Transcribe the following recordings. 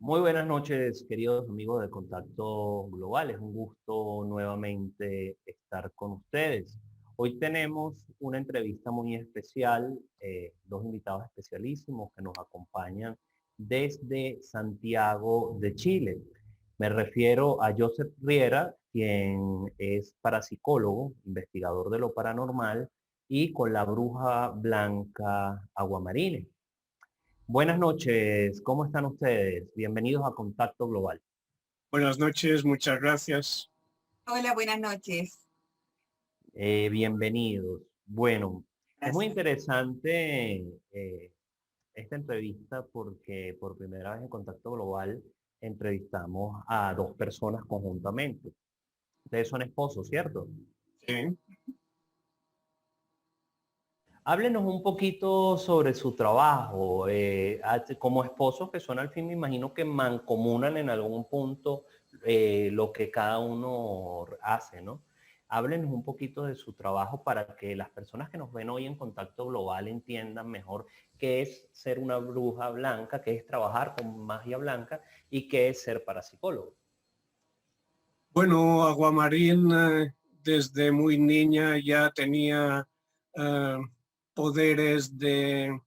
Muy buenas noches, queridos amigos de Contacto Global. Es un gusto nuevamente estar con ustedes. Hoy tenemos una entrevista muy especial, dos invitados especialísimos que nos acompañan desde Santiago de Chile. Me refiero a Joseph Riera, quien es parapsicólogo, investigador de lo paranormal, y con la bruja blanca Aguamarine. Buenas noches, ¿cómo están ustedes? Bienvenidos a Contacto Global. Buenas noches, muchas gracias. Hola, buenas noches. Bienvenidos. Bueno, es muy Gracias. interesante esta entrevista porque por primera vez en Contacto Global entrevistamos a dos personas conjuntamente. Ustedes son esposos, ¿cierto? Sí. Háblenos un poquito sobre su trabajo. Como esposos que son al fin, me imagino que mancomunan en algún punto lo que cada uno hace, ¿no? Háblenos un poquito de su trabajo para que las personas que nos ven hoy en Contacto Global entiendan mejor qué es ser una bruja blanca, qué es trabajar con magia blanca y qué es ser parapsicólogo. Bueno, Aguamarín desde muy niña ya tenía eh, poderes de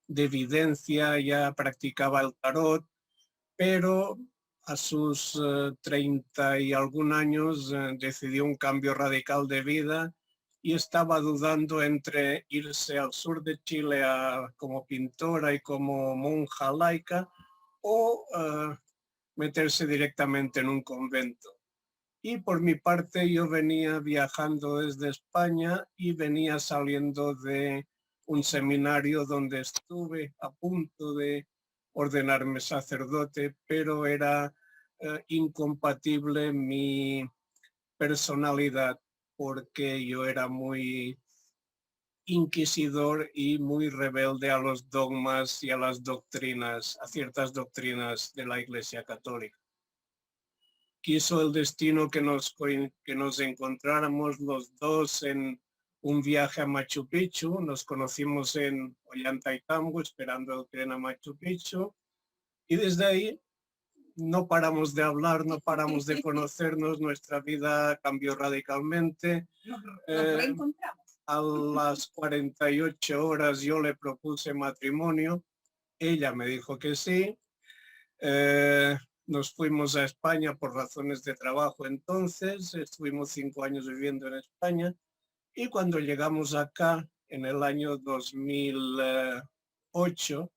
evidencia, ya practicaba el tarot, pero a sus 30 y algún años decidió un cambio radical de vida y estaba dudando entre irse al sur de Chile como pintora y como monja laica o meterse directamente en un convento. Y por mi parte yo venía viajando desde España y venía saliendo de un seminario donde estuve a punto de ordenarme sacerdote, pero era incompatible mi personalidad porque yo era muy inquisidor y muy rebelde a los dogmas y a las doctrinas, a ciertas doctrinas de la Iglesia Católica. Quiso el destino que nos encontráramos los dos en un viaje a Machu Picchu. Nos conocimos en Ollantaytambo esperando el tren a Machu Picchu y desde ahí no paramos de hablar, no paramos de conocernos, nuestra vida cambió radicalmente. Nos reencontramos. A las 48 horas yo le propuse matrimonio, ella me dijo que sí. Nos fuimos a España por razones de trabajo entonces, estuvimos 5 años viviendo en España y cuando llegamos acá en el año 2008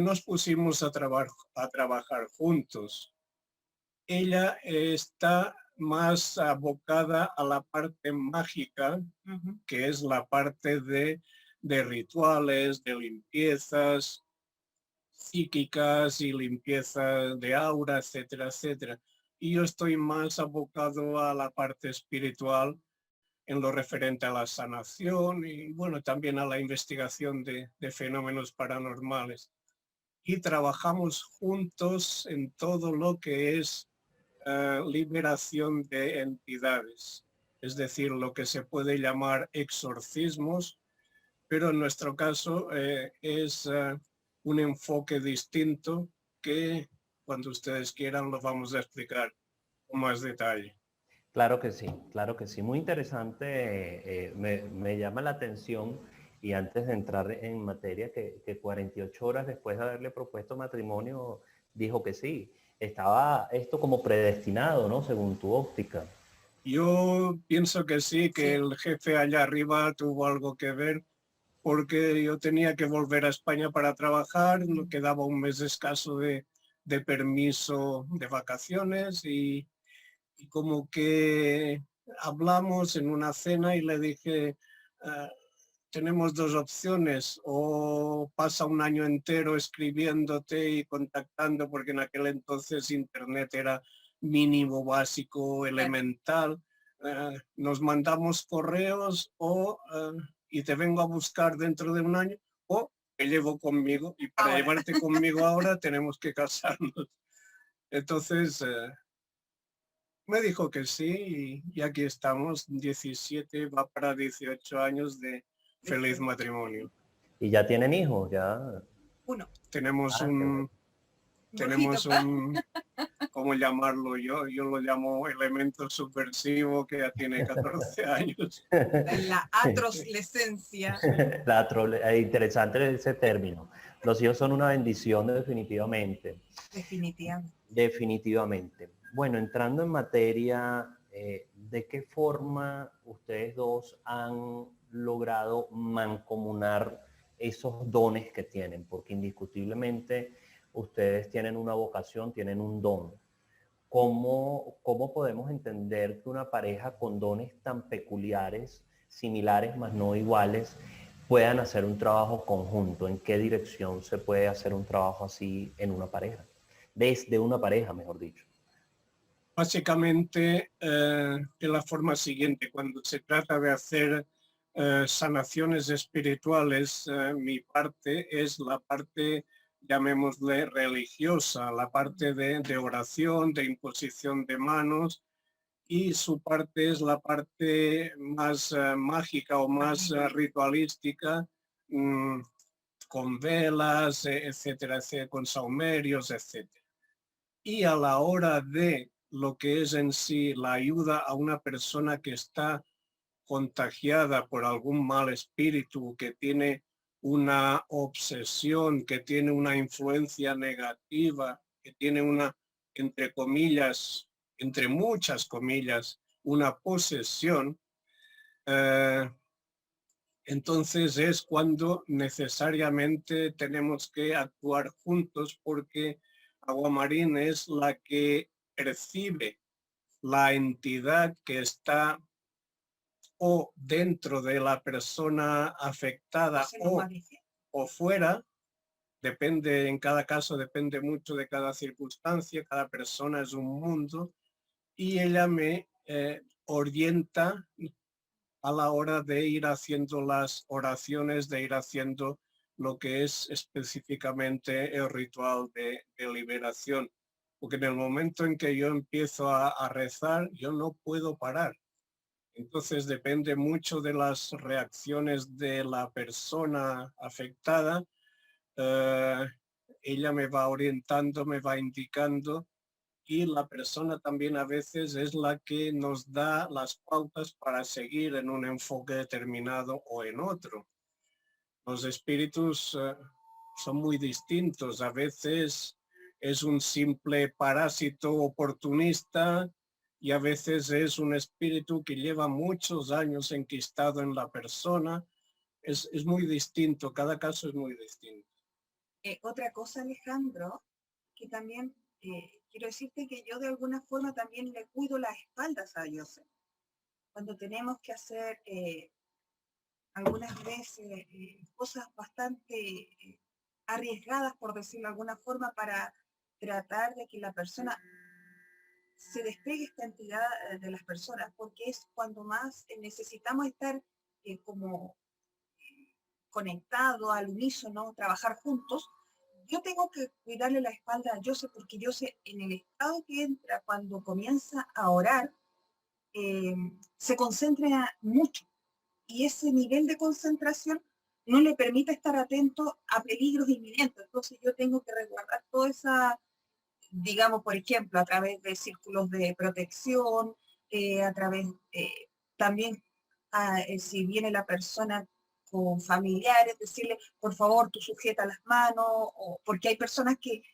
nos pusimos a trabajar juntos. Ella está más abocada a la parte mágica, que es la parte de rituales, de limpiezas psíquicas y limpieza de aura, etcétera, etcétera. Y yo estoy más abocado a la parte espiritual en lo referente a la sanación y bueno, también a la investigación de fenómenos paranormales. Y trabajamos juntos en todo lo que es liberación de entidades, es decir, lo que se puede llamar exorcismos, pero en nuestro caso es un enfoque distinto que cuando ustedes quieran lo vamos a explicar con más detalle. Claro que sí, claro que sí. Muy interesante, me llama la atención y antes de entrar en materia que 48 horas después de haberle propuesto matrimonio dijo que sí. Estaba esto como predestinado, ¿no? Según tu óptica. Yo pienso que sí, que el jefe allá arriba tuvo algo que ver porque yo tenía que volver a España para trabajar, no quedaba un mes escaso de permiso de vacaciones y como que hablamos en una cena y le dije, "Ah, tenemos dos opciones, o pasa un año entero escribiéndote y contactando, porque en aquel entonces internet era mínimo, básico, elemental, nos mandamos correos y te vengo a buscar dentro de un año, o te llevo conmigo y para llevarte conmigo ahora tenemos que casarnos". Entonces me dijo que sí y aquí estamos, 17, va para 18 años de feliz matrimonio. Y ya tienen hijos, ya. Uno. Tenemos Ah, qué bueno. tenemos un, ¿cómo llamarlo yo? Yo lo llamo elemento subversivo que ya tiene 14 años. La atrolescencia. Interesante ese término. Los hijos son una bendición definitivamente. Definitivamente. Definitivamente. Bueno, entrando en materia, ¿de qué forma ustedes dos han logrado mancomunar esos dones que tienen? Porque indiscutiblemente ustedes tienen una vocación, tienen un don. ¿Cómo podemos entender que una pareja con dones tan peculiares, similares, mas no iguales, puedan hacer un trabajo conjunto? ¿En qué dirección se puede hacer un trabajo así en una pareja? Desde una pareja, mejor dicho. Básicamente, de la forma siguiente, cuando se trata de hacer sanaciones espirituales, mi parte es la parte, llamémosle, religiosa, la parte de oración, de imposición de manos, y su parte es la parte más mágica o más ritualística, con velas, etcétera, etcétera, con saumerios, etcétera. Y a la hora de lo que es en sí la ayuda a una persona que está contagiada por algún mal espíritu, que tiene una obsesión, que tiene una influencia negativa, que tiene una, entre comillas, entre muchas comillas, una posesión, entonces es cuando necesariamente tenemos que actuar juntos, porque Aguamarín es la que percibe la entidad que está o dentro de la persona afectada o fuera. Depende, en cada caso depende mucho de cada circunstancia, cada persona es un mundo, y ella me orienta a la hora de ir haciendo las oraciones, de ir haciendo lo que es específicamente el ritual de liberación. Porque en el momento en que yo empiezo a rezar, yo no puedo parar. Entonces depende mucho de las reacciones de la persona afectada. Ella me va orientando, me va indicando, y la persona también a veces es la que nos da las pautas para seguir en un enfoque determinado o en otro. Los espíritus son muy distintos. A veces es un simple parásito oportunista y a veces es un espíritu que lleva muchos años enquistado en la persona. Es muy distinto, cada caso es muy distinto. Otra cosa, Alejandro, que también quiero decirte que yo de alguna forma también le cuido las espaldas a Joseph. Cuando tenemos que hacer algunas veces cosas bastante arriesgadas, por decirlo de alguna forma, para tratar de que la persona se despegue esta entidad de las personas, porque es cuando más necesitamos estar como conectados, al unísono, trabajar juntos. Yo tengo que cuidarle la espalda a Joseph, porque Joseph, en el estado que entra cuando comienza a orar, se concentra mucho, y ese nivel de concentración no le permite estar atento a peligros inminentes. Entonces yo tengo que resguardar toda esa, digamos, por ejemplo, a través de círculos de protección, a través también, si viene la persona con familiares, decirle, por favor, tú sujeta las manos, o, porque hay personas que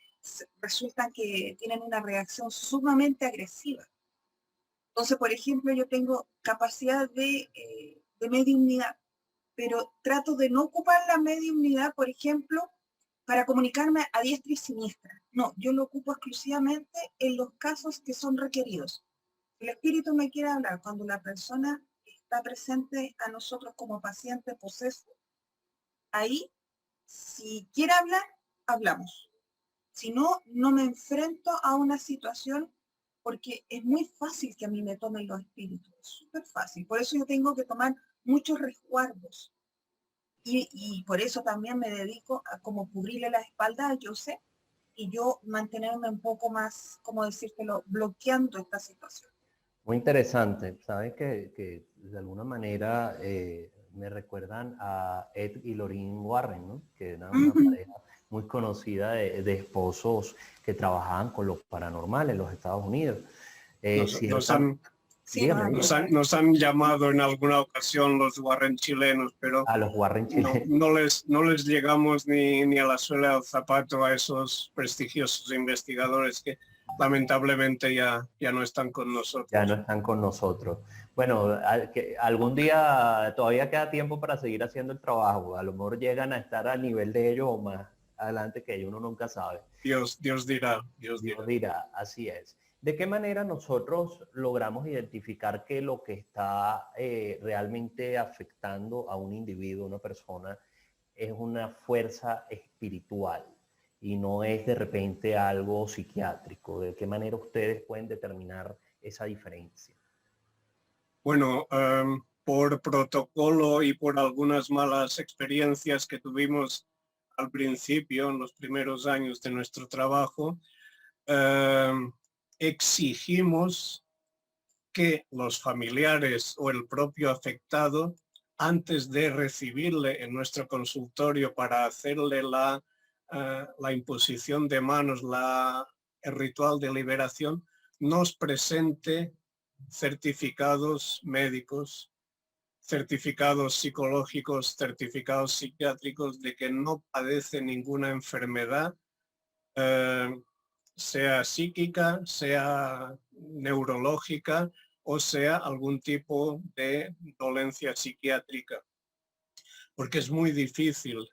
resultan que tienen una reacción sumamente agresiva. Entonces, por ejemplo, yo tengo capacidad de mediumnidad, pero trato de no ocupar la mediumnidad, por ejemplo, para comunicarme a diestra y siniestra. No, yo lo ocupo exclusivamente en los casos que son requeridos. El espíritu me quiere hablar cuando la persona está presente a nosotros como paciente poseso. Ahí, si quiere hablar, hablamos. Si no, no me enfrento a una situación, porque es muy fácil que a mí me tomen los espíritus. Es súper fácil. Por eso yo tengo que tomar muchos resguardos. Y por eso también me dedico a como cubrirle la espalda a Joseph, y yo mantenerme un poco más, como decírtelo, bloqueando esta situación. Muy interesante. Sabes que de alguna manera me recuerdan a Ed y Lorraine Warren, ¿no? Que eran una pareja muy conocida de esposos que trabajaban con lo paranormal en los Estados Unidos. Nos han llamado en alguna ocasión los Warren chilenos, pero a los Warren chilenos. No les llegamos ni a la suela del zapato a esos prestigiosos investigadores que lamentablemente ya no están con nosotros. Ya no están con nosotros. Bueno, algún día todavía queda tiempo para seguir haciendo el trabajo. A lo mejor llegan a estar al nivel de ellos o más adelante que ellos, uno nunca sabe. Dios dirá. Dios dirá, así es. ¿De qué manera nosotros logramos identificar que lo que está realmente afectando a un individuo, una persona, es una fuerza espiritual y no es de repente algo psiquiátrico? ¿De qué manera ustedes pueden determinar esa diferencia? Bueno, por protocolo y por algunas malas experiencias que tuvimos al principio, en los primeros años de nuestro trabajo, exigimos que los familiares o el propio afectado, antes de recibirle en nuestro consultorio para hacerle la imposición de manos, el ritual de liberación, nos presente certificados médicos, certificados psicológicos, certificados psiquiátricos de que no padece ninguna enfermedad, sea psíquica, sea neurológica o sea algún tipo de dolencia psiquiátrica. Porque es muy difícil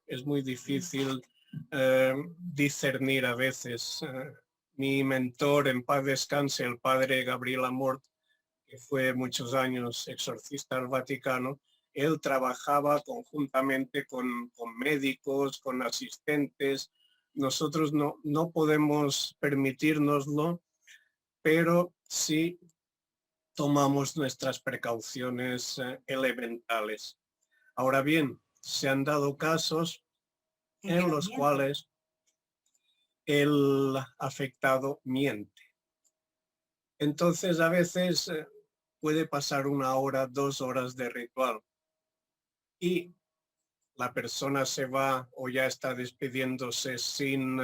discernir a veces. Mi mentor, en paz descanse, el padre Gabriel Amort, que fue muchos años exorcista del Vaticano, él trabajaba conjuntamente con médicos, con asistentes. Nosotros no podemos permitírnoslo, pero sí tomamos nuestras precauciones elementales. Ahora bien, se han dado casos en los cuales el afectado miente. Entonces, a veces puede pasar 1 hora, 2 horas de ritual y la persona se va o ya está despidiéndose sin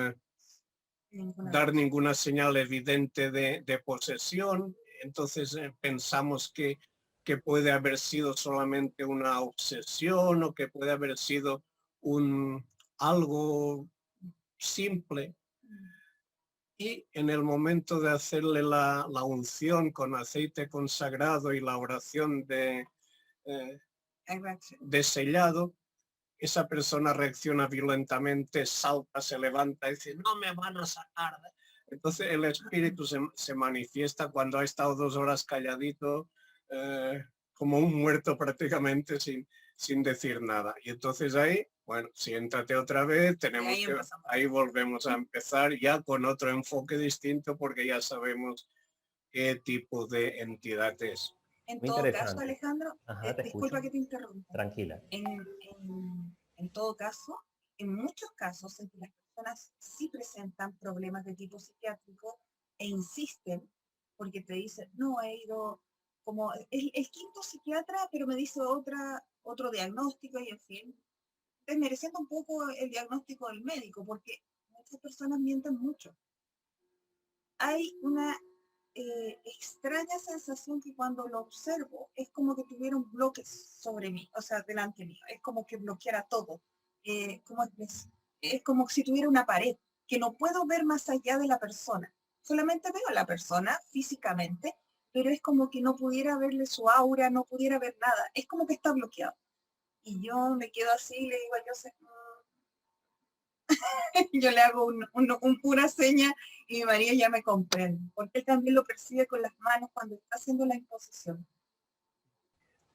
dar ninguna señal evidente de posesión. Entonces pensamos que puede haber sido solamente una obsesión o que puede haber sido algo simple. Y en el momento de hacerle la unción con aceite consagrado y la oración de sellado, esa persona reacciona violentamente, salta, se levanta y dice, no me van a sacar. Entonces el espíritu se manifiesta cuando ha estado 2 horas calladito, como un muerto prácticamente sin decir nada. Y entonces ahí, bueno, siéntate otra vez, ahí volvemos a empezar ya con otro enfoque distinto porque ya sabemos qué tipo de entidad es. En todo caso, Alejandro, disculpa que te interrumpa. Tranquila. En todo caso, en muchos casos en que las personas sí presentan problemas de tipo psiquiátrico e insisten porque te dicen, no, he ido como el quinto psiquiatra, pero me dice otro diagnóstico y en fin, desmereciendo un poco el diagnóstico del médico, porque muchas personas mienten mucho. Hay una extraña sensación que cuando lo observo es como que tuviera un bloque sobre mí, o sea, delante mío, es como que bloqueara todo, es como si tuviera una pared, que no puedo ver más allá de la persona, solamente veo a la persona físicamente, pero es como que no pudiera verle su aura, no pudiera ver nada, es como que está bloqueado. Y yo me quedo así y le digo a Joseph, yo le hago una seña y mi marido ya me comprende, porque él también lo percibe con las manos cuando está haciendo la imposición.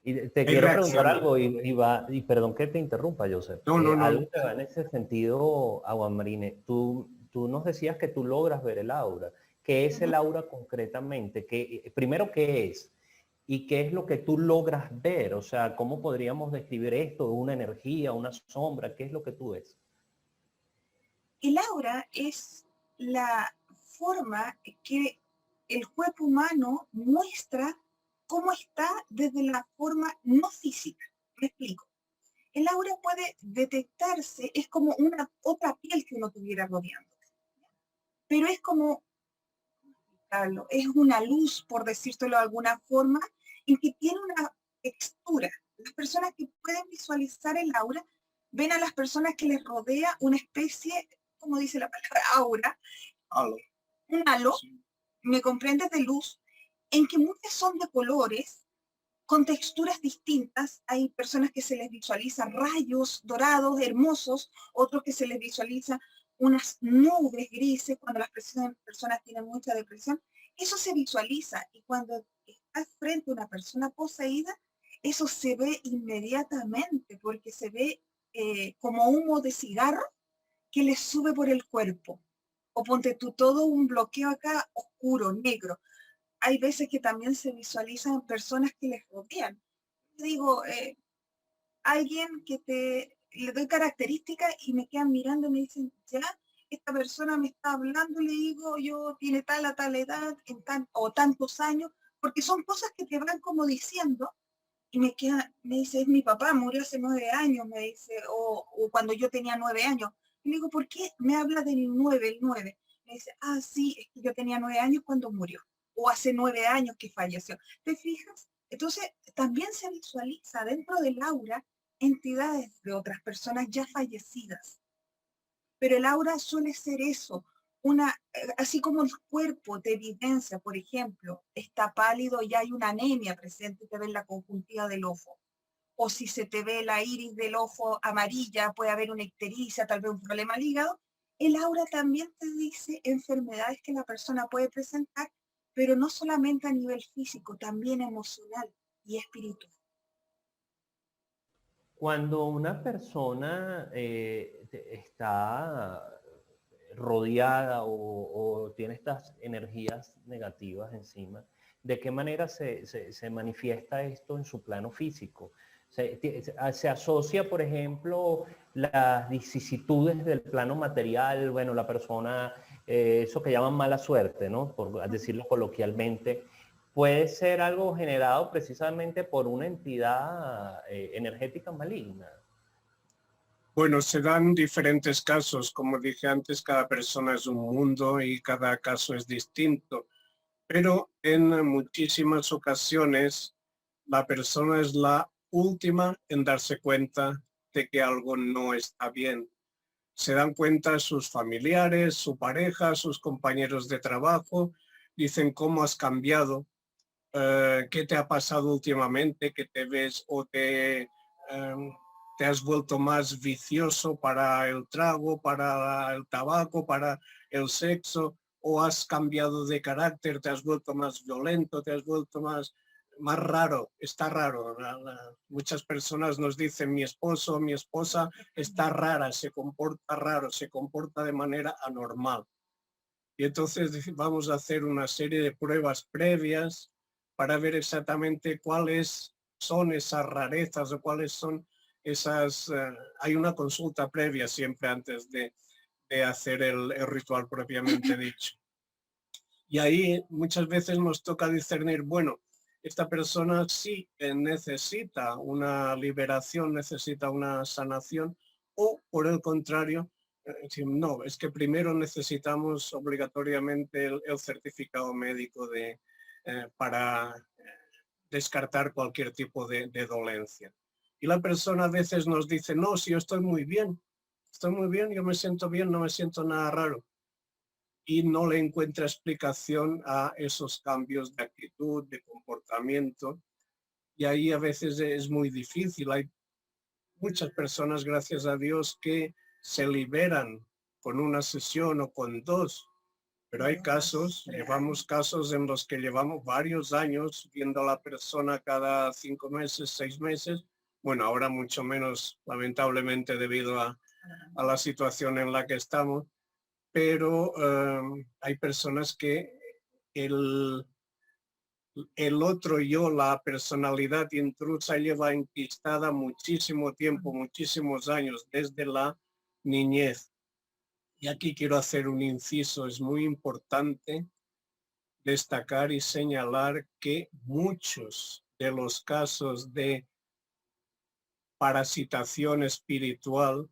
Y te quiero preguntar algo, y perdón que te interrumpa, Joseph. Algo que va en ese sentido, Aguamarine. Tú nos decías que tú logras ver el aura. ¿Qué es el aura concretamente? Primero, ¿qué es? ¿Y qué es lo que tú logras ver? O sea, ¿cómo podríamos describir esto? ¿Una energía, una sombra? ¿Qué es lo que tú ves? El aura es la forma que el cuerpo humano muestra cómo está desde la forma no física. Me explico. El aura puede detectarse, es como una otra piel que uno tuviera rodeando, pero es como, es una luz, por decírtelo de alguna forma, en que tiene una textura. Las personas que pueden visualizar el aura ven a las personas que les rodea una especie, como dice la palabra aura, Halo. un halo, Sí. me comprendes, de luz, en que muchas son de colores, con texturas distintas. Hay personas que se les visualizan rayos dorados, hermosos, otros que se les visualiza unas nubes grises cuando las personas tienen mucha depresión. Eso se visualiza, y cuando estás frente a una persona poseída, eso se ve inmediatamente, porque se ve como humo de cigarro que le sube por el cuerpo. O ponte tú todo un bloqueo acá oscuro, negro. Hay veces que también se visualizan personas que les rodean. Digo, alguien que le doy características y me quedan mirando y me dicen, ya, esta persona me está hablando, le digo, yo tiene tal a tal edad, o tantos años, porque son cosas que te van como diciendo, y me dice, es mi papá, murió hace 9 años, me dice, o cuando yo tenía 9 años. Y le digo, ¿por qué me habla del 9, el 9? Me dice, ah, sí, es que yo tenía 9 años cuando murió, o hace 9 años que falleció. ¿Te fijas? Entonces, también se visualiza dentro del aura entidades de otras personas ya fallecidas. Pero el aura suele ser eso, así como el cuerpo te evidencia, por ejemplo, está pálido y hay una anemia presente, te ve en la conjuntiva del ojo. O si se te ve la iris del ojo amarilla, puede haber una ictericia, tal vez un problema al hígado. El aura también te dice enfermedades que la persona puede presentar, pero no solamente a nivel físico, también emocional y espiritual. Cuando una persona está rodeada o tiene estas energías negativas encima, ¿de qué manera se manifiesta esto en su plano físico? Se asocia, por ejemplo, las vicisitudes del plano material, bueno, la persona, eso que llaman mala suerte, ¿no? Por decirlo coloquialmente, puede ser algo generado precisamente por una entidad energética maligna. Bueno, se dan diferentes casos. Como dije antes, cada persona es un mundo y cada caso es distinto. Pero en muchísimas ocasiones la persona es la última en darse cuenta de que algo no está bien. Se dan cuenta sus familiares, su pareja, sus compañeros de trabajo, dicen cómo has cambiado, qué te ha pasado últimamente, que te ves o te has vuelto más vicioso para el trago, para el tabaco, para el sexo, o has cambiado de carácter, te has vuelto más violento, te has vuelto más raro, está raro. Muchas personas nos dicen, mi esposo o mi esposa está rara, se comporta raro, se comporta de manera anormal. Y entonces vamos a hacer una serie de pruebas previas para ver exactamente cuáles son esas rarezas o cuáles son esas... hay una consulta previa siempre antes de hacer el ritual propiamente dicho. Y ahí muchas veces nos toca discernir, bueno, esta persona sí necesita una liberación, necesita una sanación, o por el contrario, no, es que primero necesitamos obligatoriamente el certificado médico para descartar cualquier tipo de dolencia. Y la persona a veces nos dice, no, si yo estoy muy bien, yo me siento bien, no me siento nada raro. Y no le encuentra explicación a esos cambios de actitud, de comportamiento. Y ahí a veces es muy difícil. Hay muchas personas, gracias a Dios, que se liberan con una sesión o con dos. Pero hay casos, llevamos casos en los que llevamos varios años viendo a la persona cada 5 meses, 6 meses. Bueno, ahora mucho menos, lamentablemente, debido a la situación en la que estamos. Pero hay personas que el otro yo, la personalidad intrusa, lleva enquistada muchísimo tiempo, muchísimos años, desde la niñez. Y aquí quiero hacer un inciso, es muy importante destacar y señalar que muchos de los casos de parasitación espiritual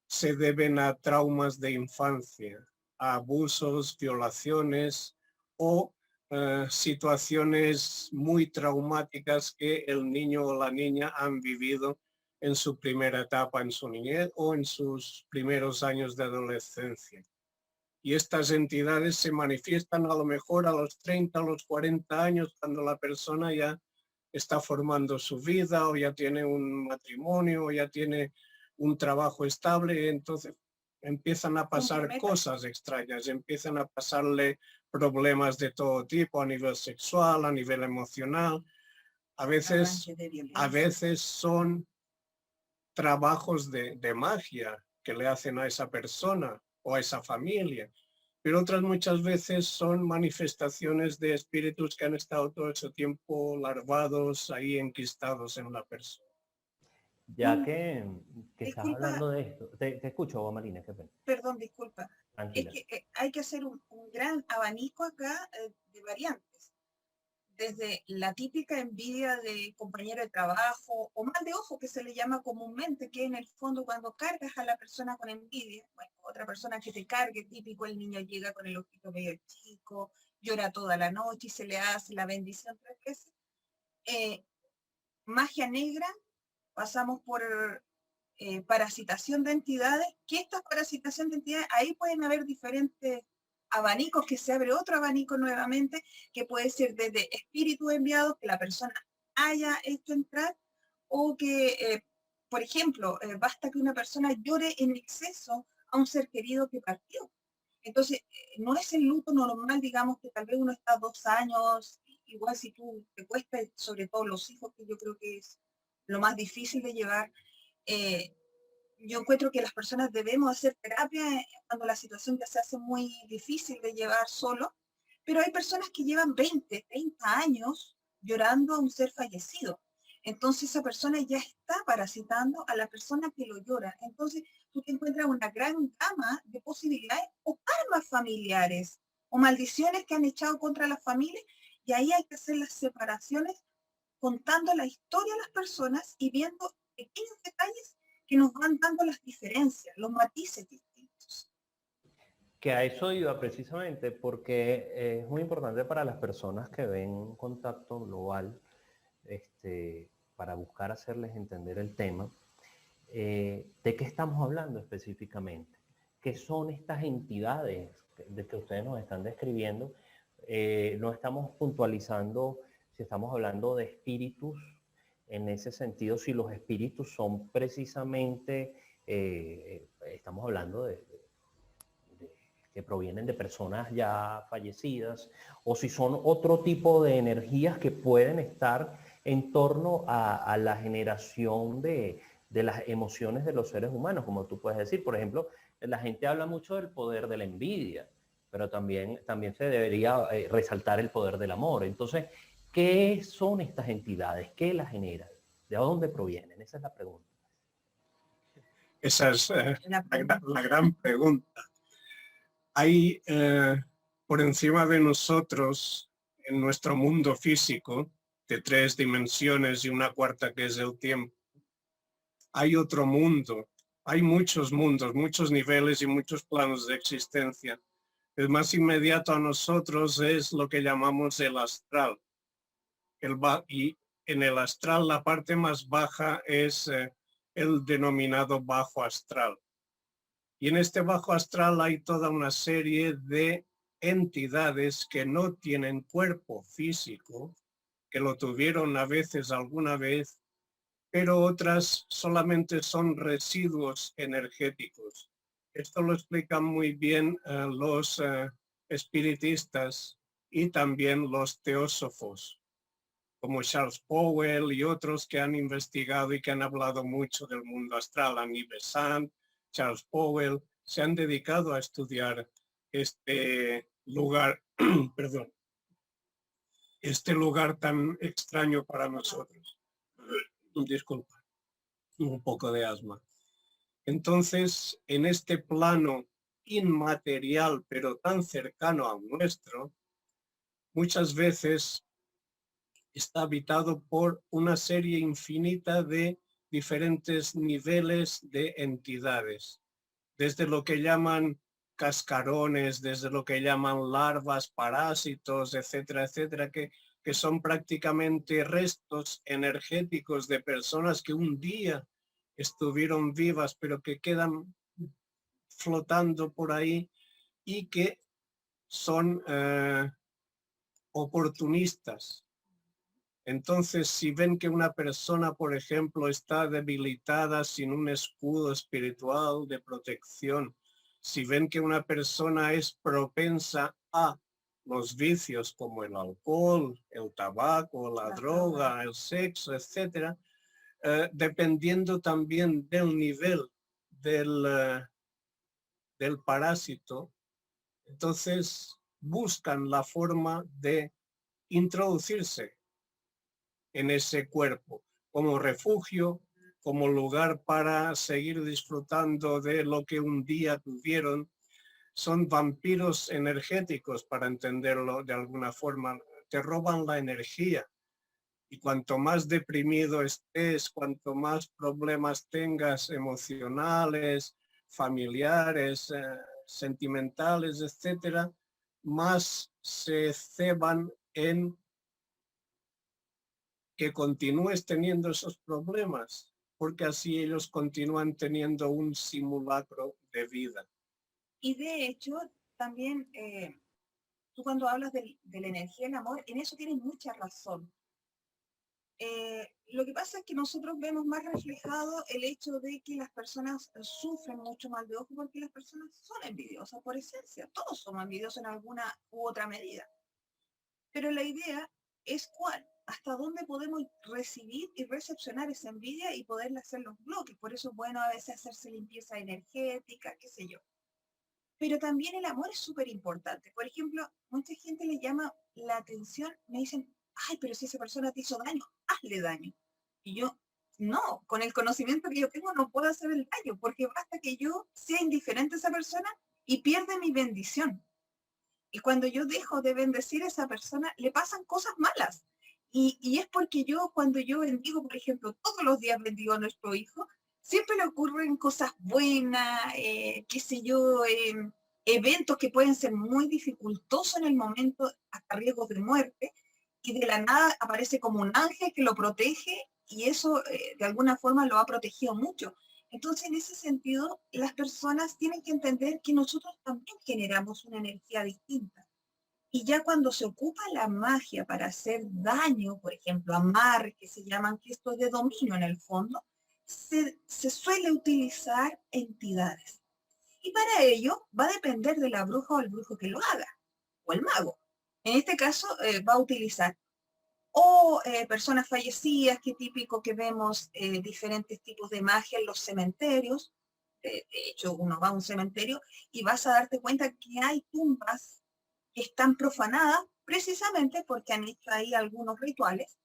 se deben a traumas de infancia, a abusos, violaciones o situaciones muy traumáticas que el niño o la niña han vivido en su primera etapa en su niñez o en sus primeros años de adolescencia. Y estas entidades se manifiestan a lo mejor a los 30, a los 40 años, cuando la persona ya está formando su vida o ya tiene un matrimonio o ya tiene un trabajo estable. Entonces empiezan a pasar cosas extrañas, empiezan a pasarle problemas de todo tipo a nivel sexual, a nivel emocional. A veces son trabajos de magia que le hacen a esa persona o a esa familia, pero otras muchas veces son manifestaciones de espíritus que han estado todo ese tiempo larvados ahí, enquistados en la persona. Ya que estás hablando de esto, te escucho, Marina, qué pena. Perdón, disculpa. Tranquila. Es que hay que hacer un gran abanico acá de variantes. Desde la típica envidia de compañero de trabajo o mal de ojo que se le llama comúnmente, que en el fondo cuando cargas a la persona con envidia, bueno, otra persona que te cargue, típico, el niño llega con el ojito medio chico, llora toda la noche y se le hace la bendición 3 veces. Magia negra, pasamos por parasitación de entidades, que esta parasitación de entidades, ahí pueden haber diferentes abanicos, que se abre otro abanico nuevamente, que puede ser desde espíritus enviados que la persona haya hecho entrar, o que, por ejemplo, basta que una persona llore en exceso a un ser querido que partió. Entonces, no es el luto normal, digamos, que tal vez uno está 2 años, igual si tú te cuesta, sobre todo los hijos, que yo creo que es lo más difícil de llevar. Yo encuentro que las personas debemos hacer terapia cuando la situación ya se hace muy difícil de llevar solo, pero hay personas que llevan 20, 30 años llorando a un ser fallecido. Entonces esa persona ya está parasitando a la persona que lo llora. Entonces tú te encuentras una gran gama de posibilidades o karmas familiares o maldiciones que han echado contra la familia, y ahí hay que hacer las separaciones contando la historia a las personas y viendo pequeños detalles que nos van dando las diferencias, los matices distintos. Que a eso iba precisamente porque es muy importante para las personas que ven Contacto Global, para buscar hacerles entender el tema, de qué estamos hablando específicamente, qué son estas entidades de que ustedes nos están describiendo. No estamos puntualizando si estamos hablando de espíritus en ese sentido, si los espíritus son precisamente, estamos hablando de que provienen de personas ya fallecidas, o si son otro tipo de energías que pueden estar en torno a la generación de las emociones de los seres humanos, como tú puedes decir. Por ejemplo, la gente habla mucho del poder de la envidia, pero también se debería resaltar el poder del amor. Entonces, ¿qué son estas entidades? ¿Qué las generan? ¿De dónde provienen? Esa es la pregunta. Esa es la gran pregunta. Hay por encima de nosotros, en nuestro mundo físico, de 3 dimensiones y una cuarta que es el tiempo, hay otro mundo. Hay muchos mundos, muchos niveles y muchos planos de existencia. El más inmediato a nosotros es lo que llamamos el astral. Y en el astral la parte más baja es el denominado bajo astral. Y en este bajo astral hay toda una serie de entidades que no tienen cuerpo físico, que lo tuvieron a veces alguna vez, pero otras solamente son residuos energéticos. Esto lo explican muy bien los espiritistas y también los teósofos, como Charles Powell y otros que han investigado y que han hablado mucho del mundo astral. Annie Besant, Charles Powell, se han dedicado a estudiar este lugar, perdón, este lugar tan extraño para nosotros. Disculpa, un poco de asma. Entonces, en este plano inmaterial, pero tan cercano al nuestro, muchas veces está habitado por una serie infinita de diferentes niveles de entidades, desde lo que llaman cascarones, desde lo que llaman larvas, parásitos, etcétera, etcétera, que son prácticamente restos energéticos de personas que un día estuvieron vivas, pero que quedan flotando por ahí y que son oportunistas. Entonces, si ven que una persona, por ejemplo, está debilitada sin un escudo espiritual de protección, si ven que una persona es propensa a los vicios como el alcohol, el tabaco, la droga, el sexo, etcétera, dependiendo también del nivel del parásito, entonces buscan la forma de introducirse en ese cuerpo como refugio, como lugar para seguir disfrutando de lo que un día tuvieron. Son vampiros energéticos, para entenderlo de alguna forma. Te roban la energía. Y cuanto más deprimido estés, cuanto más problemas tengas emocionales, familiares, sentimentales, etcétera, más se ceban en que continúes teniendo esos problemas, porque así ellos continúan teniendo un simulacro de vida. Y de hecho, también tú cuando hablas de la energía del amor, en eso tienes mucha razón. Lo que pasa es que nosotros vemos más reflejado el hecho de que las personas sufren mucho mal de ojo porque las personas son envidiosas por esencia. Todos somos envidiosos en alguna u otra medida. Pero la idea es cuál, hasta dónde podemos recibir y recepcionar esa envidia y poderle hacer los bloques. Por eso es bueno a veces hacerse limpieza energética, qué sé yo. Pero también el amor es súper importante. Por ejemplo, mucha gente le llama la atención, me dicen, ay, pero si esa persona te hizo daño, hazle daño. Y yo, no, con el conocimiento que yo tengo no puedo hacer el daño, porque basta que yo sea indiferente a esa persona y pierde mi bendición. Y cuando yo dejo de bendecir a esa persona, le pasan cosas malas. Y es porque yo, cuando yo bendigo, por ejemplo, todos los días bendigo a nuestro hijo, siempre le ocurren cosas buenas, qué sé yo, eventos que pueden ser muy dificultosos en el momento, hasta riesgos de muerte, y de la nada aparece como un ángel que lo protege, y eso de alguna forma lo ha protegido mucho. Entonces, en ese sentido, las personas tienen que entender que nosotros también generamos una energía distinta. Y ya cuando se ocupa la magia para hacer daño, por ejemplo, amarres que se llaman, que esto es de dominio en el fondo, se suele utilizar entidades. Y para ello va a depender de la bruja o el brujo que lo haga, o el mago. En este caso va a utilizar o personas fallecidas, que típico que vemos diferentes tipos de magia en los cementerios. De hecho, uno va a un cementerio y vas a darte cuenta que hay tumbas que están profanadas precisamente porque han hecho ahí algunos rituales,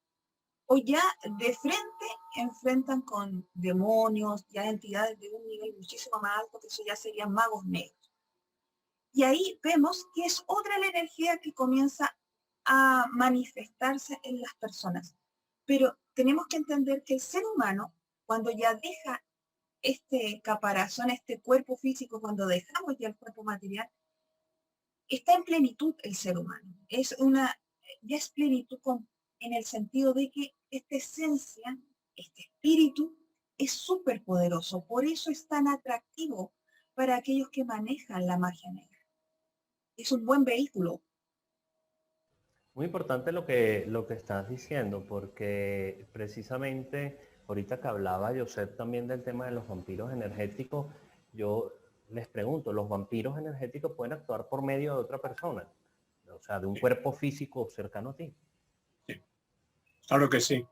o ya de frente enfrentan con demonios, ya entidades de un nivel muchísimo más alto, que eso ya serían magos negros. Y ahí vemos que es otra la energía que comienza a manifestarse en las personas. Pero tenemos que entender que el ser humano, cuando ya deja este caparazón, este cuerpo físico, cuando dejamos ya el cuerpo material, está en plenitud el ser humano. Ya es plenitud en el sentido de que esta esencia, este espíritu, es súper poderoso. Por eso es tan atractivo para aquellos que manejan la magia negra. Es un buen vehículo. Muy importante lo que estás diciendo, porque precisamente ahorita que hablaba Joseph también del tema de los vampiros energéticos, yo les pregunto, ¿los vampiros energéticos pueden actuar por medio de otra persona? O sea, de un cuerpo físico cercano a ti. Sí, claro que sí.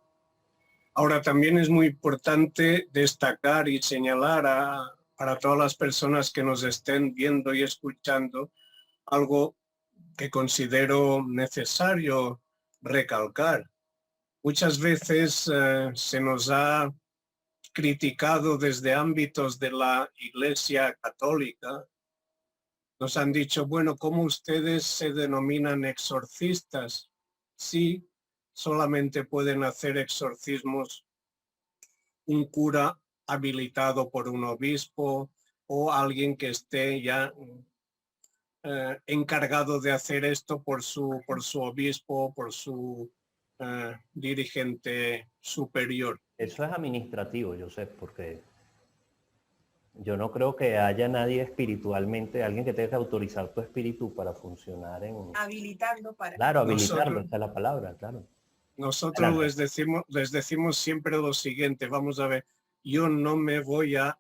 Ahora también es muy importante destacar y señalar para todas las personas que nos estén viendo y escuchando algo que considero necesario recalcar. Muchas veces se nos ha criticado desde ámbitos de la Iglesia Católica. Nos han dicho, bueno, ¿cómo ustedes se denominan exorcistas? Sí, solamente pueden hacer exorcismos un cura habilitado por un obispo o alguien que esté ya encargado de hacer esto por su obispo, por su dirigente superior. Eso es administrativo, yo sé, porque yo no creo que haya nadie espiritualmente, alguien que tenga que autorizar tu espíritu para funcionar en... Habilitarlo para... Claro, habilitarlo, Nosotros, esa es la palabra, claro. nosotros les decimos siempre lo siguiente, vamos a ver, yo no me voy a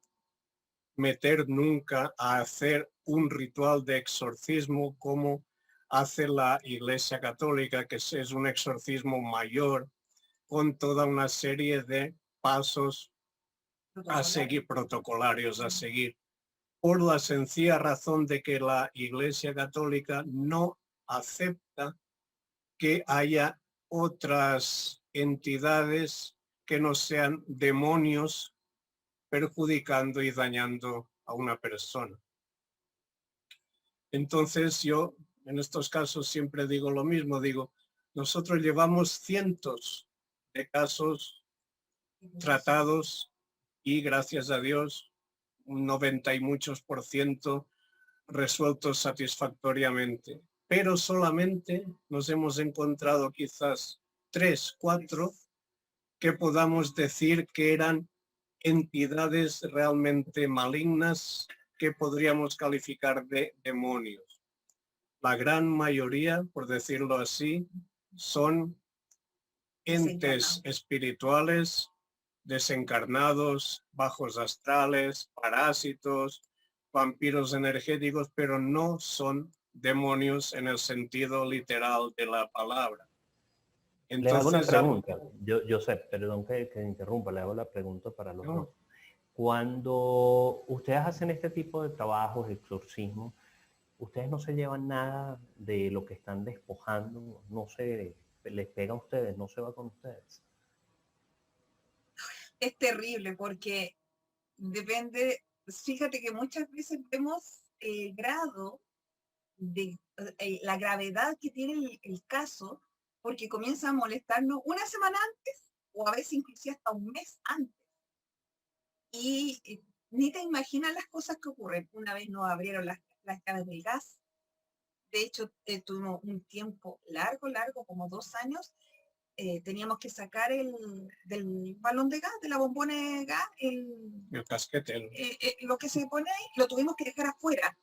meter nunca a hacer un ritual de exorcismo como hace la Iglesia Católica, que es un exorcismo mayor, con toda una serie de pasos a seguir, protocolarios a seguir, por la sencilla razón de que la Iglesia Católica no acepta que haya otras entidades que no sean demonios perjudicando y dañando a una persona. Entonces yo en estos casos siempre digo lo mismo, digo, nosotros llevamos cientos de casos tratados y gracias a Dios un 90 y muchos % resueltos satisfactoriamente. Pero solamente nos hemos encontrado quizás 3, 4 que podamos decir que eran entidades realmente malignas que podríamos calificar de demonios. La gran mayoría, por decirlo así, son entes espirituales, desencarnados, bajos astrales, parásitos, vampiros energéticos, pero no son demonios en el sentido literal de la palabra. Les hago una Entonces, pregunta, yo sé, perdón que interrumpa, le hago la pregunta para los dos. Cuando ustedes hacen este tipo de trabajos, exorcismo, ustedes no se llevan nada de lo que están despojando, no se les pega a ustedes, no se va con ustedes. Es terrible porque depende, fíjate que muchas veces vemos el grado de la gravedad que tiene el caso, porque comienza a molestarnos una semana antes o a veces inclusive hasta un mes antes. Y ni te imaginas las cosas que ocurren. Una vez nos abrieron las llaves del gas. De hecho, tuvimos un tiempo largo, como 2 años. Teníamos que sacar del balón de gas, de la bombona de gas, el casquete. Lo que se pone ahí, lo tuvimos que dejar afuera.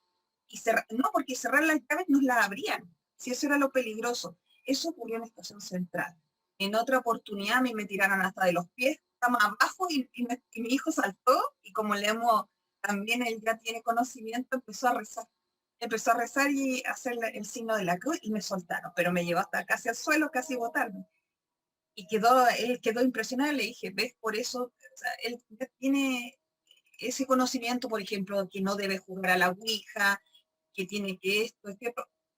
Y no, porque cerrar las llaves nos las abrían. Si eso era lo peligroso. Eso ocurrió en Estación Central. En otra oportunidad me tiraron hasta de los pies, estaba abajo y mi hijo saltó y como también él ya tiene conocimiento, empezó a rezar. Empezó a rezar y hacer el signo de la cruz y me soltaron, pero me llevó hasta casi al suelo, casi botarme. Y él quedó impresionado, le dije, ¿ves? Por eso, o sea, él ya tiene ese conocimiento, por ejemplo, que no debe jugar a la ouija, que tiene que esto,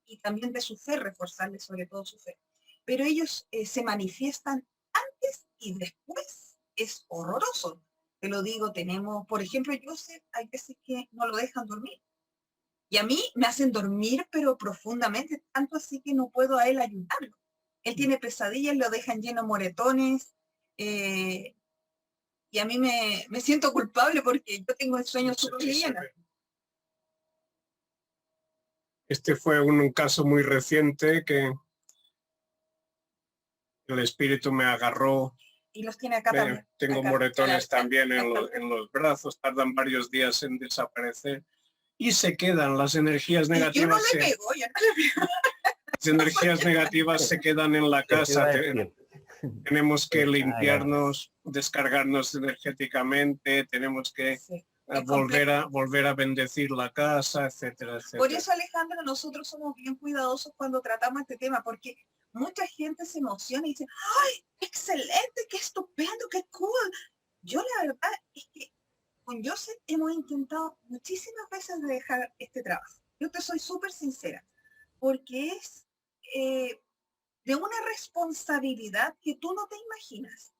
y también de su fe, reforzarle sobre todo su fe. Pero ellos se manifiestan antes y después. Es horroroso. Te lo digo, tenemos, por ejemplo, Joseph, hay veces que no lo dejan dormir. Y a mí me hacen dormir, pero profundamente, tanto así que no puedo a él ayudarlo. Él tiene pesadillas, lo dejan lleno de moretones, y a mí me siento culpable porque yo tengo el sueño súper lleno. Este fue un caso muy reciente que el espíritu me agarró. Y los tiene acá también. Tengo acá, moretones también en los brazos, tardan varios días en desaparecer. Y se quedan las energías negativas. Yo no le pego, yo no le pego. Las energías negativas se quedan en la casa. Tenemos que limpiarnos, descargarnos energéticamente, tenemos que volver a bendecir la casa, etcétera, etcétera. Por eso, Alejandro, nosotros somos bien cuidadosos cuando tratamos este tema, porque mucha gente se emociona y dice, ¡ay, excelente, qué estupendo, qué cool! Yo la verdad es que con Joseph hemos intentado muchísimas veces de dejar este trabajo. Yo te soy súper sincera, porque es de una responsabilidad que tú no te imaginas.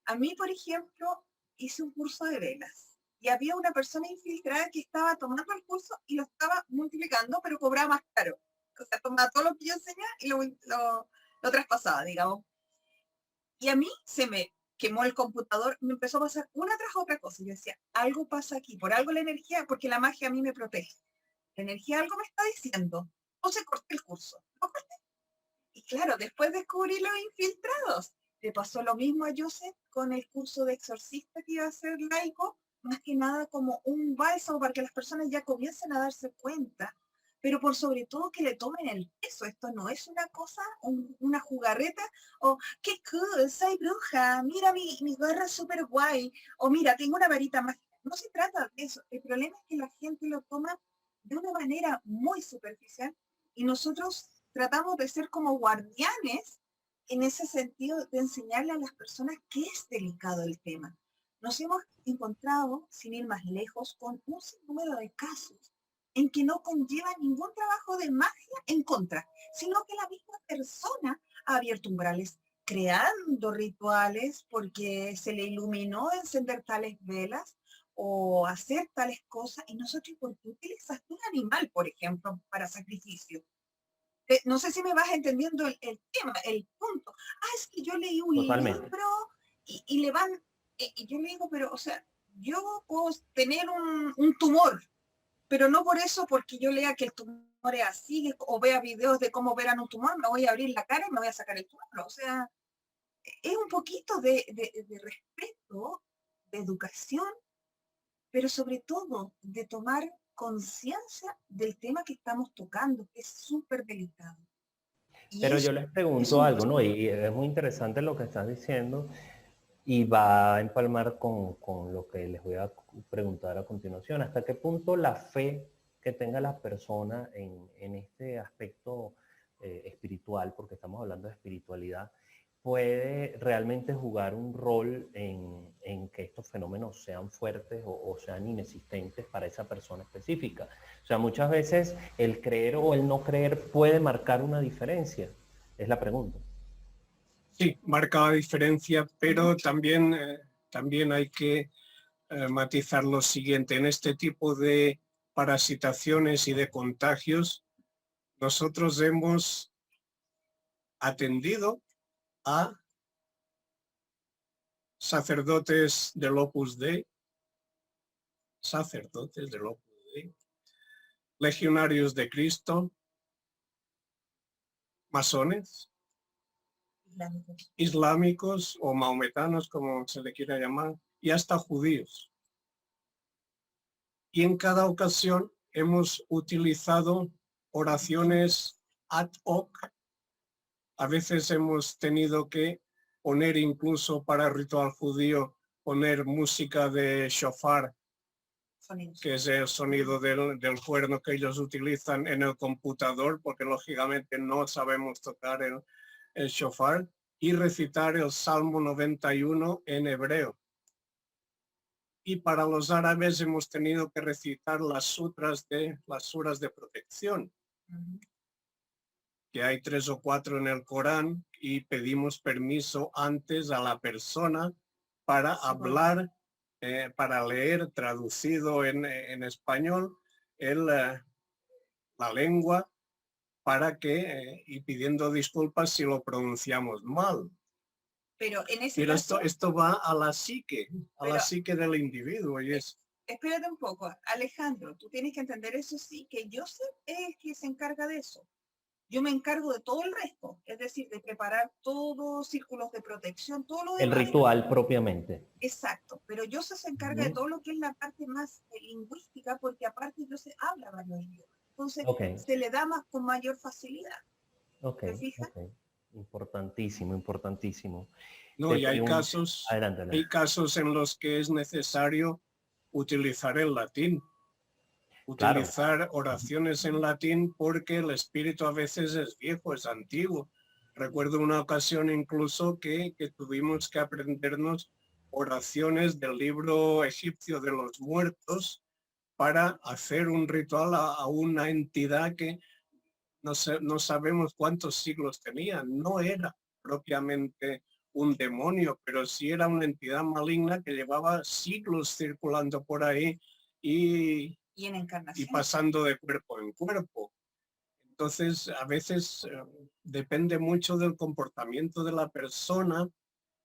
A mí, por ejemplo, hice un curso de velas y había una persona infiltrada que estaba tomando el curso y lo estaba multiplicando, pero cobraba más caro. O sea, tomaba todo lo que yo enseñaba y lo traspasaba, digamos. Y a mí se me quemó el computador, me empezó a pasar una tras otra cosa. Yo decía, algo pasa aquí, por algo la energía, porque la magia a mí me protege. La energía algo me está diciendo. Entonces corté el curso. Lo corté. Y claro, después descubrí los infiltrados. Le pasó lo mismo a Joseph con el curso de exorcista que iba a ser laico, más que nada como un bálsamo para que las personas ya comiencen a darse cuenta, pero por sobre todo que le tomen el peso. Esto no es una cosa, una jugarreta, o qué cool, soy bruja, mira mi gorra súper guay, o mira, tengo una varita mágica. No se trata de eso. El problema es que la gente lo toma de una manera muy superficial y nosotros tratamos de ser como guardianes en ese sentido de enseñarle a las personas que es delicado el tema. Nos hemos encontrado, sin ir más lejos, con un sinnúmero de casos en que no conlleva ningún trabajo de magia en contra, sino que la misma persona ha abierto umbrales creando rituales porque se le iluminó encender tales velas o hacer tales cosas, y nosotros, ¿por qué utilizaste un animal, por ejemplo, para sacrificio? No sé si me vas entendiendo el tema, el punto. Es que yo leí un Totalmente. libro y le van, y yo le digo, pero, o sea, yo puedo tener un tumor, pero no por eso, porque yo lea que el tumor es así, o vea videos de cómo operan un tumor, me voy a abrir la cara y me voy a sacar el tumor. O sea, es un poquito de respeto, de educación, pero sobre todo de tomar conciencia del tema que estamos tocando, que es súper delicado. Y Pero eso yo les es pregunto un algo, ¿no? Y es muy interesante lo que estás diciendo y va a empalmar con lo que les voy a preguntar a continuación. ¿Hasta qué punto la fe que tenga la persona en este aspecto espiritual, porque estamos hablando de espiritualidad, puede realmente jugar un rol en que estos fenómenos sean fuertes o sean inexistentes para esa persona específica? O sea, muchas veces el creer o el no creer puede marcar una diferencia, es la pregunta. Sí, marca la diferencia, pero también hay que matizar lo siguiente. En este tipo de parasitaciones y de contagios, nosotros hemos atendido a sacerdotes del Opus Dei, legionarios de Cristo, masones, islámicos o maometanos, como se le quiera llamar, y hasta judíos. Y en cada ocasión hemos utilizado oraciones ad hoc. A veces hemos tenido que poner, incluso para ritual judío, poner música de shofar, que es el sonido del cuerno que ellos utilizan en el computador, porque lógicamente no sabemos tocar el shofar, y recitar el Salmo 91 en hebreo. Y para los árabes hemos tenido que recitar las suras de protección, que hay 3 o 4 en el Corán, y pedimos permiso antes a la persona para hablar, para leer traducido en español la lengua, para que, y pidiendo disculpas si lo pronunciamos mal. Pero en ese Pero caso, esto va a la psique del individuo, y es... Espérate un poco, Alejandro, tú tienes que entender eso sí, que Joseph es el que se encarga de eso. Yo me encargo de todo el resto, es decir, de preparar todos círculos de protección, todo lo El demás. ritual propiamente. Exacto, pero Joseph se encarga de todo lo que es la parte más lingüística, porque aparte Joseph habla varios idiomas. Entonces, se le da más con mayor facilidad. ¿Te fijas? Importantísimo, importantísimo. No, y hay casos en los que es necesario utilizar el latín, utilizar oraciones en latín, porque el espíritu a veces es viejo, es antiguo. Recuerdo una ocasión incluso que tuvimos que aprendernos oraciones del libro egipcio de los muertos para hacer un ritual a una entidad que no sabemos cuántos siglos tenía. No era propiamente un demonio, pero sí era una entidad maligna que llevaba siglos circulando por ahí y pasando de cuerpo en cuerpo. Entonces, a veces depende mucho del comportamiento de la persona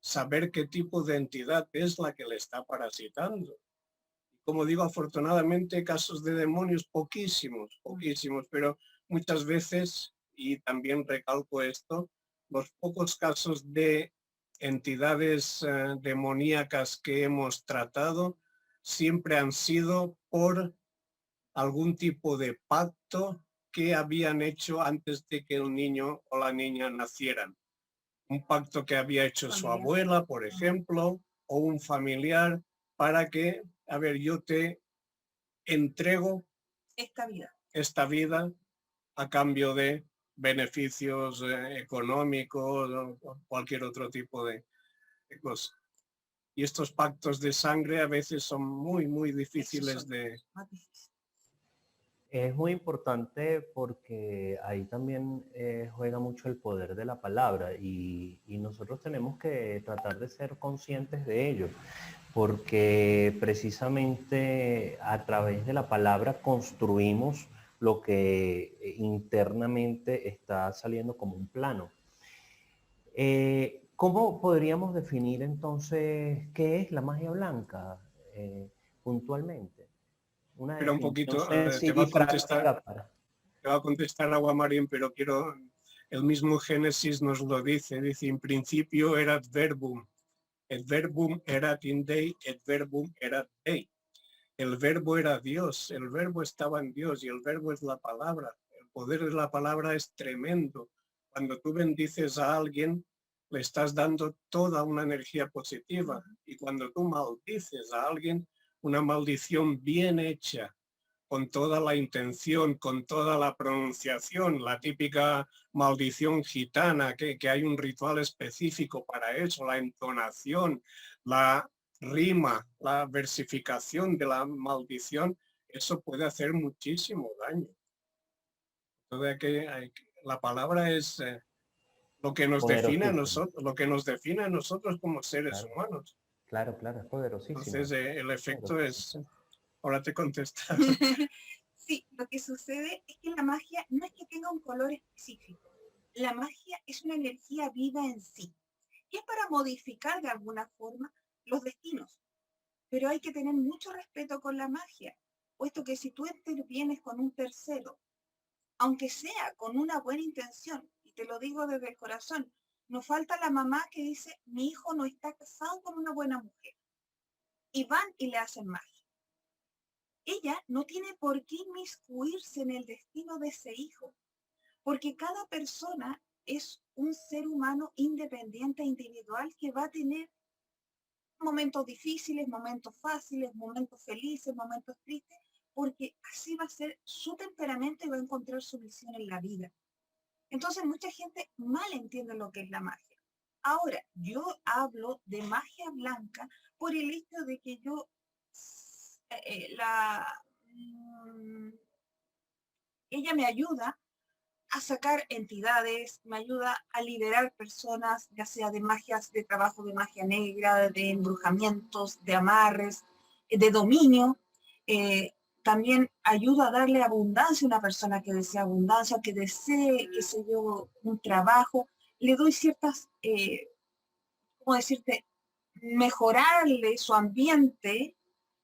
saber qué tipo de entidad es la que le está parasitando. Como digo, afortunadamente casos de demonios poquísimos, pero muchas veces, y también recalco esto, los pocos casos de entidades demoníacas que hemos tratado siempre han sido por algún tipo de pacto que habían hecho antes de que el niño o la niña nacieran. Un pacto que había hecho su abuela, por ejemplo, o un familiar, para que, a ver, yo te entrego esta vida a cambio de beneficios económicos o cualquier otro tipo de cosas. Y estos pactos de sangre a veces son muy difíciles de... Es muy importante porque ahí también juega mucho el poder de la palabra y nosotros tenemos que tratar de ser conscientes de ello, porque precisamente a través de la palabra construimos lo que internamente está saliendo como un plano. ¿Cómo podríamos definir entonces qué es la magia blanca puntualmente? Una Pero un definición poquito, sencilla y práctica para... te va a contestar Agua Marín, pero quiero, el mismo Génesis nos lo dice, en principio erat verbum, et verbum erat in Dei, et verbum erat Dei. El verbo era Dios, el verbo estaba en Dios y el verbo es la palabra. El poder de la palabra es tremendo. Cuando tú bendices a alguien, le estás dando toda una energía positiva. Y cuando tú maldices a alguien, una maldición bien hecha, con toda la intención, con toda la pronunciación, la típica maldición gitana, que hay un ritual específico para eso, la entonación, la rima, la versificación de la maldición, eso puede hacer muchísimo daño. Entonces la palabra es lo que nos define a Poderosísimo. nosotros, lo que nos define a nosotros como seres Claro, humanos. claro, claro, es poderosísimo. Entonces el efecto es, ahora te contestas. Sí, lo que sucede es que la magia no es que tenga un color específico. La magia es una energía viva en sí, que es para modificar de alguna forma los destinos. Pero hay que tener mucho respeto con la magia, puesto que si tú intervienes con un tercero, aunque sea con una buena intención, y te lo digo desde el corazón, nos falta la mamá que dice, mi hijo no está casado con una buena mujer, y van y le hacen magia. Ella no tiene por qué inmiscuirse en el destino de ese hijo, porque cada persona es un ser humano independiente e individual que va a tener momentos difíciles, momentos fáciles, momentos felices, momentos tristes, porque así va a ser su temperamento y va a encontrar su misión en la vida. Entonces mucha gente mal entiende lo que es la magia. Ahora, yo hablo de magia blanca por el hecho de que yo ella me ayuda a sacar entidades, me ayuda a liberar personas, ya sea de magias, de trabajo de magia negra, de embrujamientos, de amarres, de dominio. También ayuda a darle abundancia a una persona que desea abundancia, que desee, qué sé yo, un trabajo. Le doy ciertas, ¿cómo decirte? Mejorarle su ambiente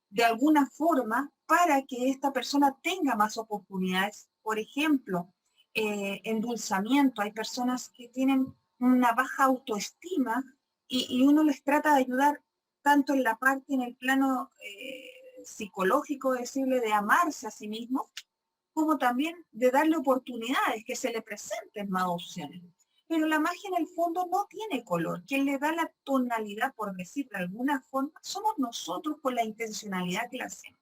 de alguna forma para que esta persona tenga más oportunidades. Por ejemplo, endulzamiento. Hay personas que tienen una baja autoestima y uno les trata de ayudar tanto en la parte, en el plano psicológico, decirle de amarse a sí mismo, como también de darle oportunidades, que se le presenten más opciones. Pero la magia en el fondo no tiene color. Quien le da la tonalidad, por decir de alguna forma, somos nosotros con la intencionalidad que la hacemos.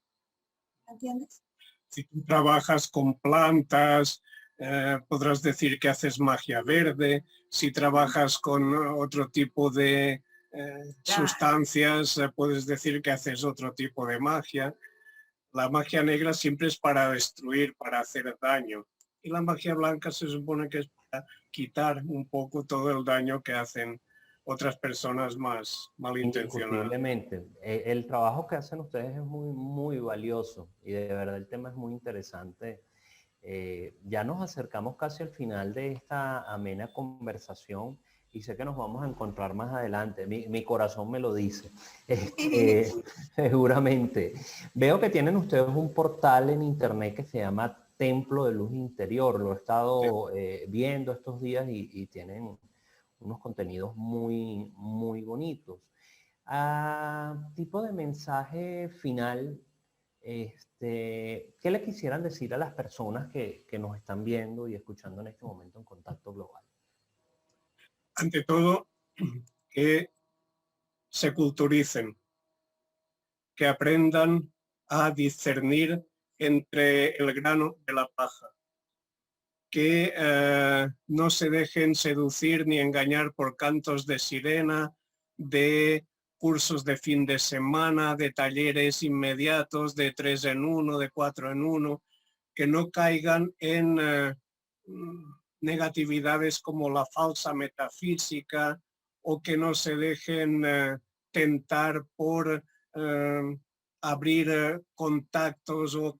¿Entiendes? Si tú trabajas con plantas, podrás decir que haces magia verde. Si trabajas con otro tipo de sustancias, puedes decir que haces otro tipo de magia. La magia negra siempre es para destruir, para hacer daño. Y la magia blanca se supone que es para quitar un poco todo el daño que hacen otras personas más malintencionadas. Indiscutiblemente. El trabajo que hacen ustedes es muy valioso y de verdad el tema es muy interesante. Ya nos acercamos casi al final de esta amena conversación y sé que nos vamos a encontrar más adelante. Mi corazón me lo dice. Seguramente. Veo que tienen ustedes un portal en internet que se llama Templo de Luz Interior. Lo he estado viendo estos días y tienen unos contenidos muy, muy bonitos. Tipo de mensaje final, ¿qué le quisieran decir a las personas que nos están viendo y escuchando en este momento en Contacto Global? Ante todo, que se culturicen, que aprendan a discernir entre el grano de la paja, que no se dejen seducir ni engañar por cantos de sirena, de cursos de fin de semana, de talleres inmediatos, de 3 en 1, de 4 en 1, que no caigan en negatividades como la falsa metafísica, o que no se dejen tentar por abrir contactos o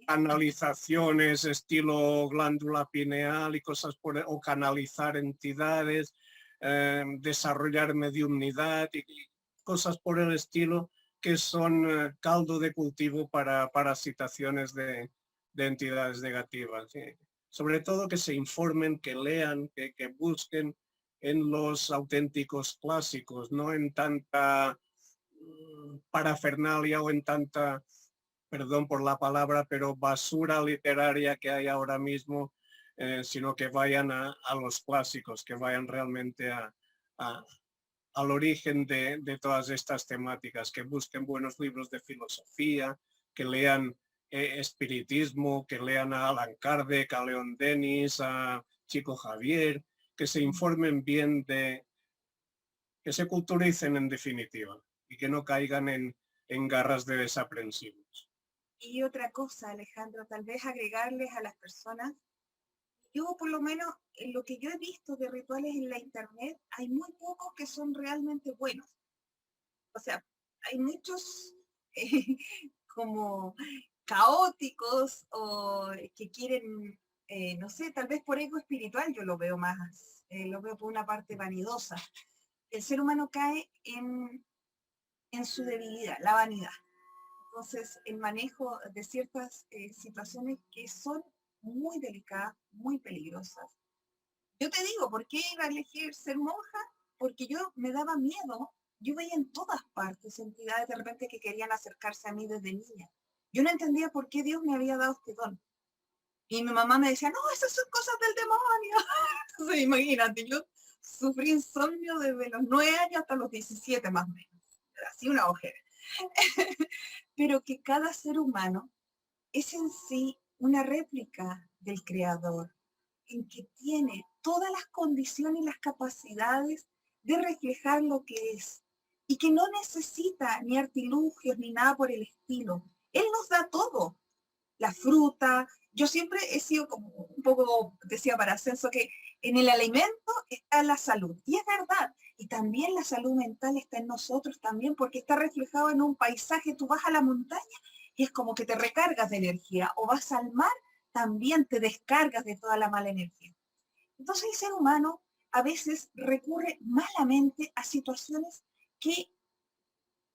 canalizaciones estilo glándula pineal y cosas o canalizar entidades, desarrollar mediumnidad y cosas por el estilo, que son caldo de cultivo para situaciones de entidades negativas. ¿Sí? Sobre todo que se informen, que lean, que busquen en los auténticos clásicos, no en tanta parafernalia o en tanta, perdón por la palabra, pero basura literaria que hay ahora mismo, sino que vayan a los clásicos, que vayan realmente al origen de todas estas temáticas, que busquen buenos libros de filosofía, que lean espiritismo, que lean a Allan Kardec, a Leon Denis, a Chico Javier, que se informen bien que se culturicen en definitiva y que no caigan en garras de desaprensivos. Y otra cosa, Alejandro, tal vez agregarles a las personas, yo por lo menos en lo que yo he visto de rituales en la internet, hay muy pocos que son realmente buenos. O sea, hay muchos como caóticos o que quieren, no sé, tal vez por ego espiritual yo lo veo más, lo veo por una parte vanidosa. El ser humano cae en su debilidad, la vanidad. Entonces, el manejo de ciertas situaciones que son muy delicadas, muy peligrosas. Yo te digo, ¿por qué iba a elegir ser monja? Porque yo me daba miedo. Yo veía en todas partes entidades de repente que querían acercarse a mí desde niña. Yo no entendía por qué Dios me había dado este don. Y mi mamá me decía, no, esas son cosas del demonio. Entonces, imagínate, yo sufrí insomnio desde los 9 años hasta los 17 más o menos. Así una ojera. Pero que cada ser humano es en sí una réplica del Creador, en que tiene todas las condiciones y las capacidades de reflejar lo que es, y que no necesita ni artilugios ni nada por el estilo. Él nos da todo, la fruta. Yo siempre he sido como un poco, decía Paracelso, que en el alimento está la salud, y es verdad, y también la salud mental está en nosotros también, porque está reflejado en un paisaje. Tú vas a la montaña y es como que te recargas de energía, o vas al mar, también te descargas de toda la mala energía. Entonces el ser humano a veces recurre malamente a situaciones que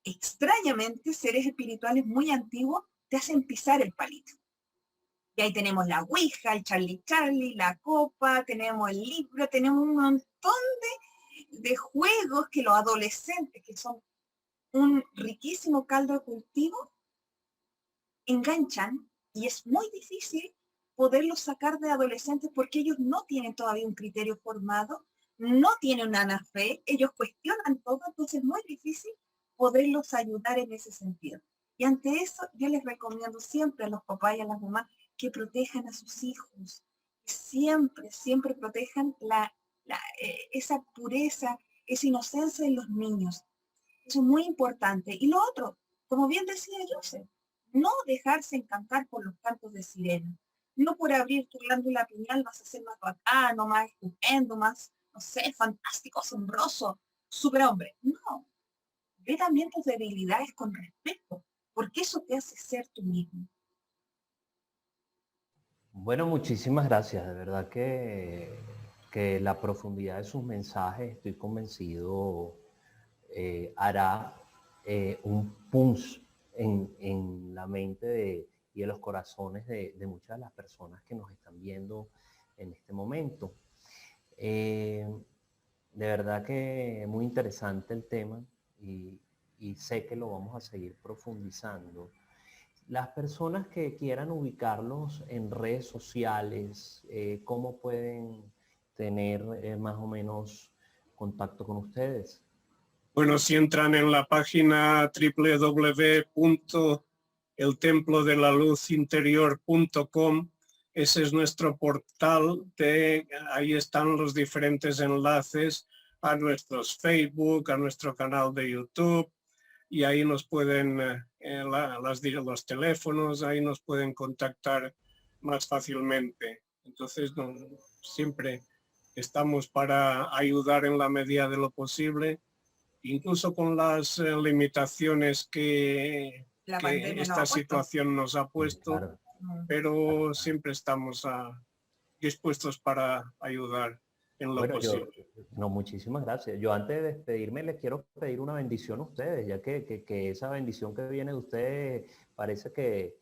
extrañamente seres espirituales muy antiguos te hacen pisar el palito. Y ahí tenemos la Ouija, el Charlie Charlie, la copa, tenemos el libro, tenemos un montón de juegos que los adolescentes, que son un riquísimo caldo de cultivo, enganchan, y es muy difícil poderlos sacar de adolescentes porque ellos no tienen todavía un criterio formado, no tienen una fe, ellos cuestionan todo, entonces es muy difícil poderlos ayudar en ese sentido. Y ante eso yo les recomiendo siempre a los papás y a las mamás que protejan a sus hijos, que siempre, siempre protejan esa pureza, esa inocencia en los niños. Eso es muy importante. Y lo otro, como bien decía Joseph, no dejarse encantar por los cantos de sirena. No por abrir tu glándula pineal vas a ser más bacano, más estupendo, más, no sé, fantástico, asombroso, superhombre. No. Ve también tus debilidades con respeto, porque eso te hace ser tú mismo. Bueno, muchísimas gracias. De verdad que que la profundidad de sus mensajes, estoy convencido, hará un punch en la mente y en los corazones de muchas de las personas que nos están viendo en este momento. De verdad que muy interesante el tema y sé que lo vamos a seguir profundizando. Las personas que quieran ubicarlos en redes sociales, ¿cómo pueden tener más o menos contacto con ustedes? Bueno, si entran en la página www.eltemplodelaluzinterior.com, ese es nuestro portal, ahí están los diferentes enlaces a nuestros Facebook, a nuestro canal de YouTube, y ahí nos pueden, los teléfonos, ahí nos pueden contactar más fácilmente. Entonces, siempre estamos para ayudar en la medida de lo posible, incluso con las limitaciones que esta situación nos ha puesto, claro. Pero siempre estamos dispuestos para ayudar en lo posible. Muchísimas gracias. Yo antes de despedirme les quiero pedir una bendición a ustedes, ya que esa bendición que viene de ustedes parece que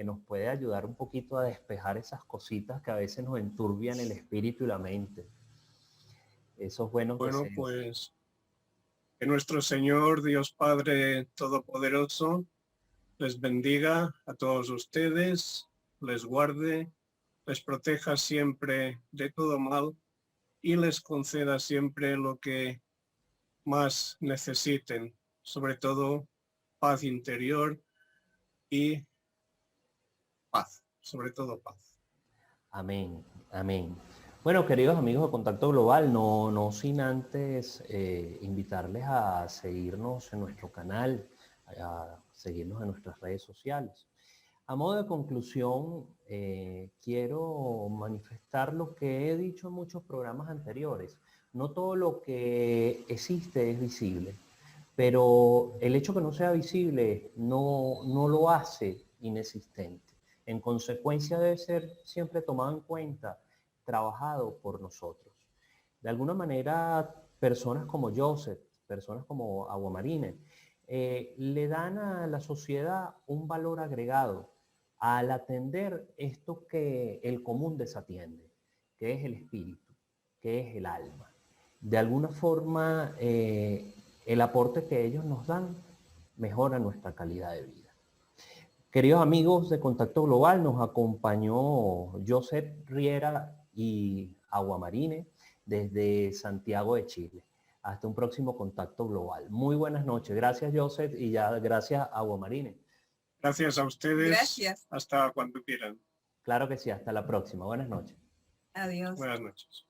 nos puede ayudar un poquito a despejar esas cositas que a veces nos enturbian el espíritu y la mente. Esos buenos deseos. Pues que nuestro Señor, Dios Padre Todopoderoso, les bendiga a todos ustedes, les guarde, les proteja siempre de todo mal y les conceda siempre lo que más necesiten, sobre todo paz interior y paz, sobre todo paz. Amén, amén. Bueno, queridos amigos de Contacto Global, no sin antes invitarles a seguirnos en nuestro canal, a seguirnos en nuestras redes sociales. A modo de conclusión, quiero manifestar lo que he dicho en muchos programas anteriores. No todo lo que existe es visible, pero el hecho que no sea visible no lo hace inexistente. En consecuencia, debe ser siempre tomado en cuenta, trabajado por nosotros. De alguna manera, personas como Joseph, personas como Aguamarine, le dan a la sociedad un valor agregado al atender esto que el común desatiende, que es el espíritu, que es el alma. De alguna forma, el aporte que ellos nos dan mejora nuestra calidad de vida. Queridos amigos de Contacto Global, nos acompañó Joseph Riera y Aguamarine desde Santiago de Chile. Hasta un próximo Contacto Global. Muy buenas noches. Gracias, Joseph, y gracias, Aguamarine. Gracias a ustedes. Gracias. Hasta cuando quieran. Claro que sí. Hasta la próxima. Buenas noches. Adiós. Buenas noches.